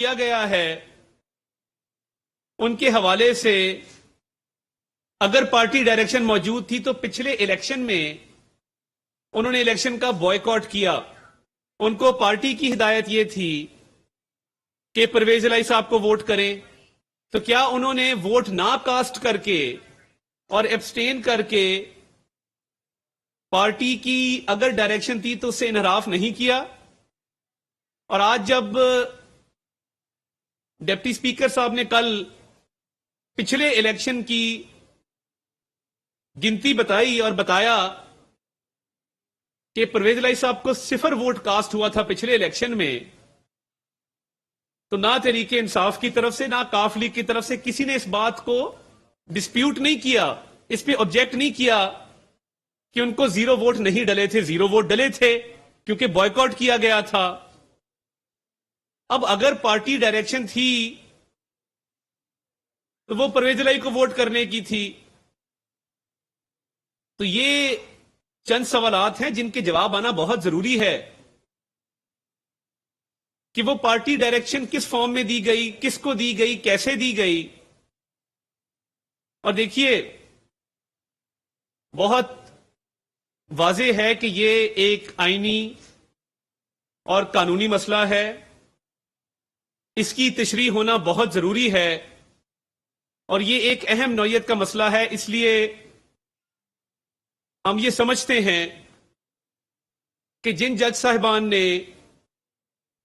किया गया है उनके हवाले से अगर पार्टी डायरेक्शन मौजूद थी तो पिछले इलेक्शन में उन्होंने इलेक्शन का बॉयकॉट किया। उनको पार्टी की हिदायत यह थी कि परवेज इलाही साहब को वोट करें, तो क्या उन्होंने वोट ना कास्ट करके और एब्सटेन करके पार्टी की अगर डायरेक्शन थी तो उससे इनहराफ नहीं किया? और आज जब डिप्टी स्पीकर साहब ने कल पिछले इलेक्शन की गिनती बताई और बताया कि परवेज इलाही साहब को 0 वोट कास्ट हुआ था पिछले इलेक्शन में, तो ना तरीके इंसाफ की तरफ से ना काफ लीग की तरफ से किसी ने इस बात को डिस्प्यूट नहीं किया, इस पे ऑब्जेक्ट नहीं किया कि उनको 0 वोट नहीं डले थे। 0 वोट डले थे क्योंकि बॉयकॉट किया गया था। अब अगर पार्टी डायरेक्शन थी तो वो परवेज इलाही को वोट करने की थी। तो ये चंद सवालात हैं जिनके जवाब आना बहुत जरूरी है कि वो पार्टी डायरेक्शन किस फॉर्म में दी गई, किसको दी गई, कैसे दी गई। और देखिए, बहुत वाज़ेह है कि ये एक आईनी और कानूनी मसला है, इसकी तशरीह होना बहुत जरूरी है और ये एक अहम नौयत का मसला है। इसलिए हम ये समझते हैं कि जिन जज साहिबान ने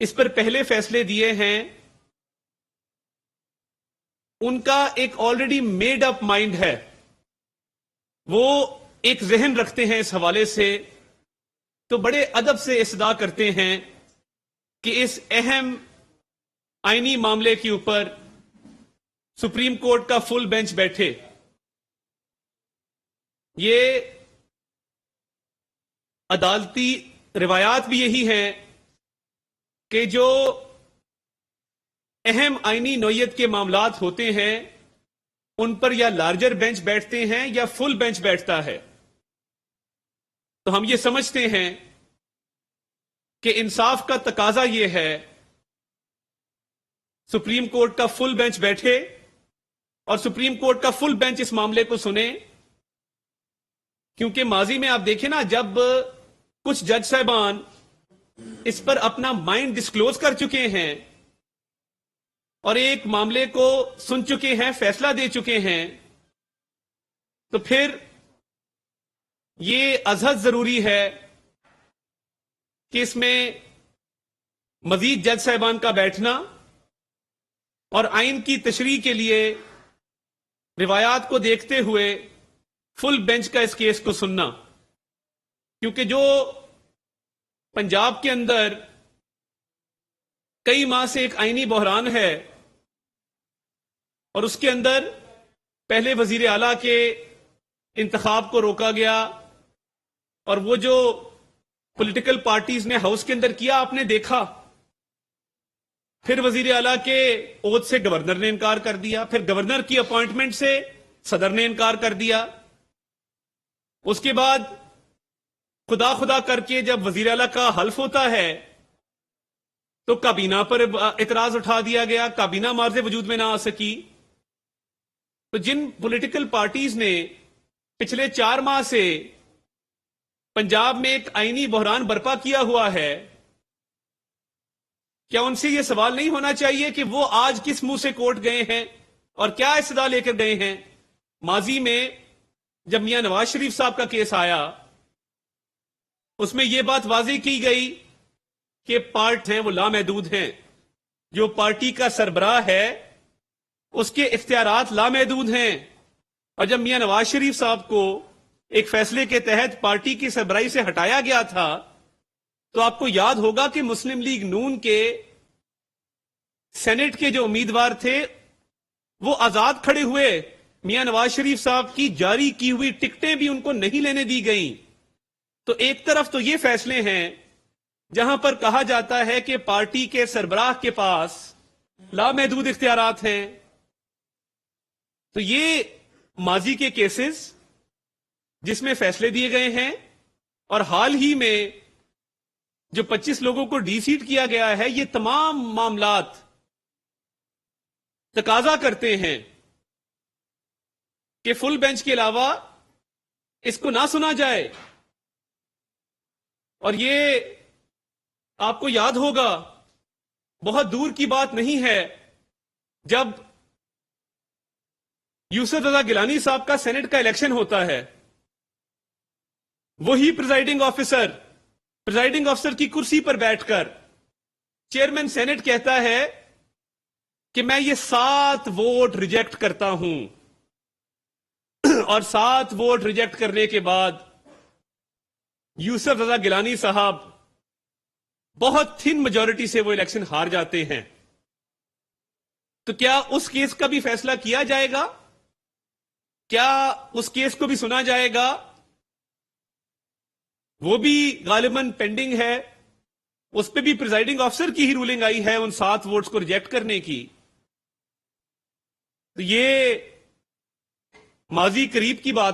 इस पर पहले फैसले दिए हैं उनका एक ऑलरेडी मेड अप माइंड है, वो एक जहन रखते हैं इस हवाले से, तो बड़े अदब से इस्तदा करते हैं कि इस अहम आईनी मामले के ऊपर सुप्रीम कोर्ट का फुल बेंच बैठे। ये अदालती रिवायात भी यही है कि जो अहम आईनी नौयत के मामलात होते हैं उन पर या लार्जर बेंच बैठते हैं या फुल बेंच बैठता है। तो हम ये समझते हैं कि इंसाफ का तकाजा ये है सुप्रीम कोर्ट का फुल बेंच बैठे और सुप्रीम कोर्ट का फुल बेंच इस मामले को सुने। क्योंकि माजी में आप देखें ना, जब कुछ जज साहबान इस पर अपना माइंड डिस्क्लोज कर चुके हैं और एक मामले को सुन चुके हैं, फैसला दे चुके हैं, तो फिर ये अजहद जरूरी है कि इसमें मजीद जज साहबान का बैठना और आइन की तशरीह के लिए रिवायात को देखते हुए फुल बेंच का इस केस को सुनना। क्योंकि जो पंजाब के अंदर कई माह से एक आईनी बहरान है और उसके अंदर पहले वजीर आला के इंतखाब को रोका गया और वो जो पॉलिटिकल पार्टीज ने हाउस के अंदर किया आपने देखा। फिर वजीर आला के ओहद से गवर्नर ने इनकार कर दिया, फिर गवर्नर की अपॉइंटमेंट से सदर ने इनकार कर दिया। उसके बाद खुदा खुदा करके जब वजीर आला का हल्फ होता है तो काबीना पर इतराज उठा दिया गया, काबीना मार्जे वजूद में ना आ सकी। तो जिन पॉलिटिकल पार्टीज ने पिछले 4 माह से पंजाब में एक आईनी बहरान बर्पा किया हुआ है, क्या उनसे यह सवाल नहीं होना चाहिए कि वो आज किस मुंह से कोर्ट गए हैं और क्या इस्तदा लेकर गए हैं? माजी में जब मियां नवाज शरीफ साहब का केस आया उसमें यह बात वाज़ेह की गई कि पार्ट हैं वो लामहदूद हैं, जो पार्टी का सरबराह है उसके इख्तियारात लामहदूद हैं। और जब मियां नवाज शरीफ साहब को एक फैसले के तहत पार्टी की सरबराही से हटाया गया था तो आपको याद होगा कि मुस्लिम लीग नून के सेनेट के जो उम्मीदवार थे वो आजाद खड़े हुए। मियां नवाज शरीफ साहब की जारी की हुई टिकटें भी उनको नहीं लेने दी गई। तो एक तरफ तो ये फैसले हैं जहां पर कहा जाता है कि पार्टी के सरबराह के पास लामहदूद इख्तियारात हैं। तो ये माजी के केसेस जिसमें फैसले दिए गए हैं और हाल ही में जो 25 लोगों को डीसीट किया गया है, ये तमाम मामलात तकाजा करते हैं कि फुल बेंच के अलावा इसको ना सुना जाए। और ये आपको याद होगा, बहुत दूर की बात नहीं है जब यूसुफ रजा गिलानी साहब का सेनेट का इलेक्शन होता है, वही प्रिजाइडिंग ऑफिसर की कुर्सी पर बैठकर चेयरमैन सेनेट कहता है कि मैं ये 7 वोट रिजेक्ट करता हूं। और 7 वोट रिजेक्ट करने के बाद यूसुफ रजा गिलानी साहब बहुत थिन मेजॉरिटी से वो इलेक्शन हार जाते हैं। तो क्या उस केस का भी फैसला किया जाएगा? क्या उस केस को भी सुना जाएगा? वो भी गालिबन पेंडिंग है। उस पर भी प्रिजाइडिंग ऑफिसर की ही रूलिंग आई है उन 7 वोट्स को रिजेक्ट करने की। तो ये माजी करीब की बात